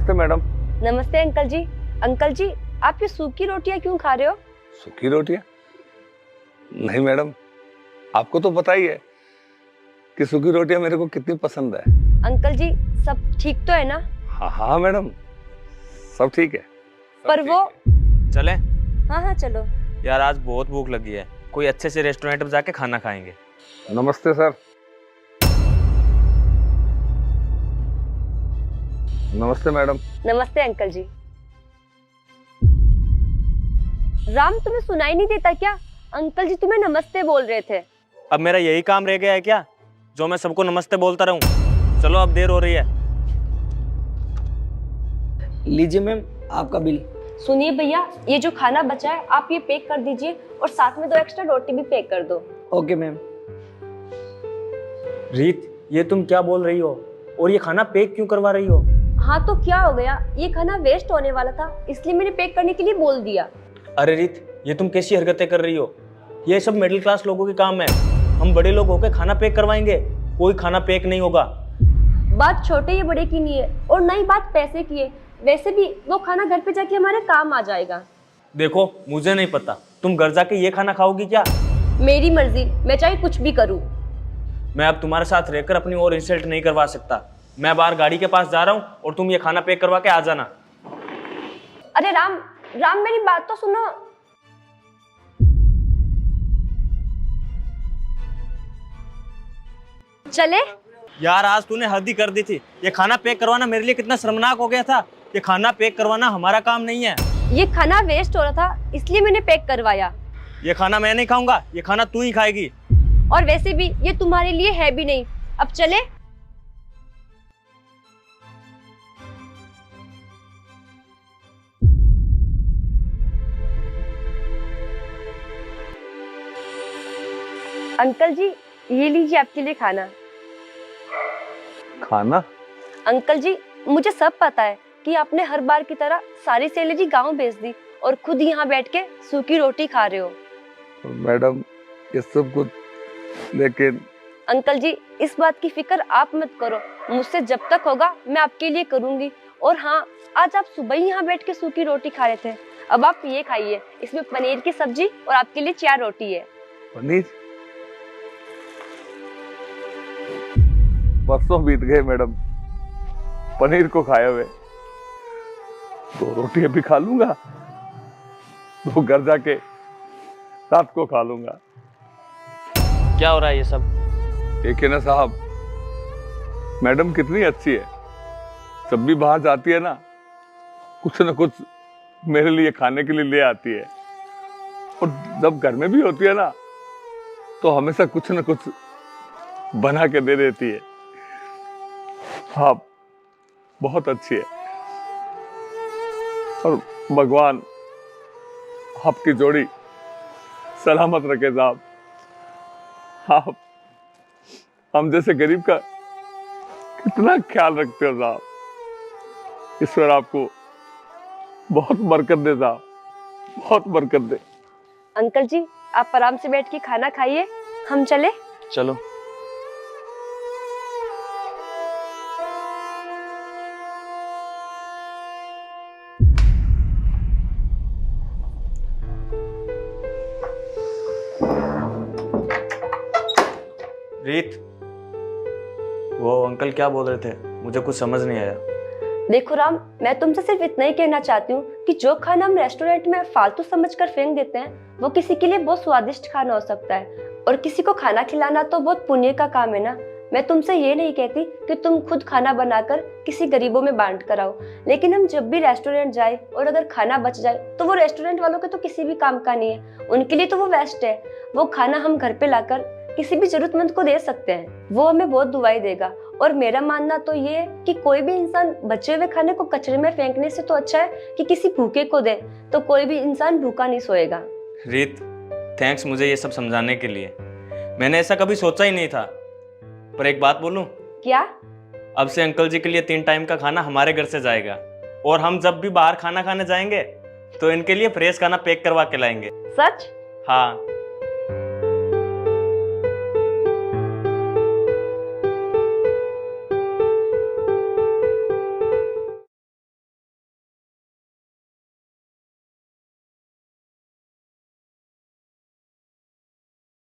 नमस्ते मैडम। नमस्ते अंकल जी। अंकल जी, आप ये सूखी रोटियां क्यों खा रहे हो? सूखी रोटियां? नहीं मैडम, आपको तो पता ही है कि सूखी रोटियां मेरे को कितनी पसंद है। अंकल जी, सब ठीक तो है ना? हाँ हाँ मैडम, सब ठीक है। पर वो चले हाँ हाँ चलो। यार, आज बहुत भूख लगी है, कोई अच्छे से रेस्टोरेंट में जाके खाना खाएंगे। नमस्ते सर। नमस्ते मैडम। नमस्ते अंकल जी। राम, तुम्हें सुनाई नहीं देता क्या? अंकल जी तुम्हें नमस्ते बोल रहे थे। अब मेरा यही काम रह गया है क्या, जो मैं सबको नमस्ते बोलता रहूं? चलो, अब देर हो रही है। लीजिए मैम आपका बिल। सुनिए भैया, ये जो खाना बचा है आप ये पैक कर दीजिए और साथ में 2 एक्स्ट्रा रोटी भी पैक कर दो। Okay ma'am. रीत, ये तुम क्या बोल रही हो? और ये खाना पैक क्यों करवा रही हो? हाँ तो क्या हो गया, ये खाना वेस्ट होने वाला था इसलिए मैंने पैक करने के लिए बोल दिया। अरे रीत, ये तुम कैसी हरकतें कर रही हो? ये सब मिडिल क्लास लोगों के काम है। हम बड़े लोग होकर खाना पैक करवाएंगे? कोई खाना पैक नहीं होगा। बात छोटे या बड़े की नहीं है और ना ही बात पैसे की है। वैसे भी वो खाना घर पे जाके हमारे काम आ जाएगा। देखो, मुझे नहीं पता तुम घर जाके ये खाना खाओगी क्या। मेरी मर्जी, मैं चाहे कुछ भी करूँ। मैं अब तुम्हारे साथ रहकर अपनी और इंसल्ट नहीं करवा सकता। मैं बाहर गाड़ी के पास जा रहा हूँ और तुम ये खाना पैक करवा के आ जाना। अरे राम, राम मेरी बात तो सुनो। चले? यार, आज तूने हद ही कर दी थी। ये खाना पैक करवाना मेरे लिए कितना शर्मनाक हो गया था। ये खाना पैक करवाना हमारा काम नहीं है। ये खाना वेस्ट हो रहा था इसलिए मैंने पैक करवाया। ये खाना मैं नहीं खाऊंगा, ये खाना तू ही खाएगी। और वैसे भी ये तुम्हारे लिए है भी नहीं। अब चले? अंकल जी, ये लीजिए आपके लिए खाना। खाना? अंकल जी, मुझे सब पता है कि आपने हर बार की तरह सारी सैलरी गांव भेज दी और खुद यहाँ बैठ के सूखी रोटी खा रहे हो। मैडम, ये सब कुछ, लेकिन अंकल जी, इस बात की फिक्र आप मत करो। मुझसे जब तक होगा मैं आपके लिए करूंगी। और हाँ, आज आप सुबह ही यहाँ बैठ के सूखी रोटी खा रहे थे, अब आप ये खाइए। इसमें पनीर की सब्जी और आपके लिए 4 रोटी है। पनीर? बरसों बीत गए मैडम पनीर को खाए हुए। 2 रोटी अभी खा लूंगा, 2 घर जाके रात को खा लूंगा। क्या हो रहा है ये सब? देखिए ना साहब, मैडम कितनी अच्छी है। जब भी बाहर जाती है ना, कुछ ना कुछ मेरे लिए खाने के लिए ले आती है। और जब घर में भी होती है ना, तो हमेशा कुछ ना कुछ बना के दे देती है। आप बहुत अच्छी है और भगवान आपकी जोड़ी सलामत रखे साहब। आप हम जैसे गरीब का कितना ख्याल रखते हो साहब। ईश्वर आपको बहुत बरकत दे साहब, बहुत बरकत दे। अंकल जी, आप आराम से बैठ के खाना खाइए, हम चले? चलो। रीत, वो अंकल क्या बोल रहे थे? मुझे कुछ समझ नहीं आया। देखो राम, मैं तुमसे सिर्फ इतना ही कहना चाहती हूँ कि जो खाना हम रेस्टोरेंट में फालतू समझकर फेंक देते हैं, वो किसी के लिए बहुत स्वादिष्ट खाना हो सकता है। और किसी को खाना खिलाना तो बहुत पुण्य का काम है ना। मैं तुमसे ये नहीं कहती कि तुम खुद खाना बनाकर किसी गरीबों में बांट कर आओ, लेकिन हम जब भी रेस्टोरेंट जाए और अगर खाना बच जाए तो वो रेस्टोरेंट वालों के तो किसी भी काम का नहीं है, उनके लिए तो वो वेस्ट है। वो खाना हम घर पे लाकर किसी भी जरूरतमंद को दे सकते हैं, वो हमें बहुत दुआई देगा। और मेरा मानना तो ये है कि कोई भी इंसान बचे हुए खाने को कचरे में फेंकने से तो अच्छा है कि किसी भूखे को दे, तो कोई भी इंसान भूखा नहीं सोएगा। रीत, थैंक्स मुझे ये सब समझाने के लिए। मैंने ऐसा कभी सोचा ही नहीं था। पर एक बात बोलूं? क्या? अब से अंकल जी के लिए 3 टाइम का खाना हमारे घर से जाएगा। और हम जब भी बाहर खाना खाने जाएंगे तो इनके लिए फ्रेश खाना पैक करवा के लाएंगे। सच? हाँ।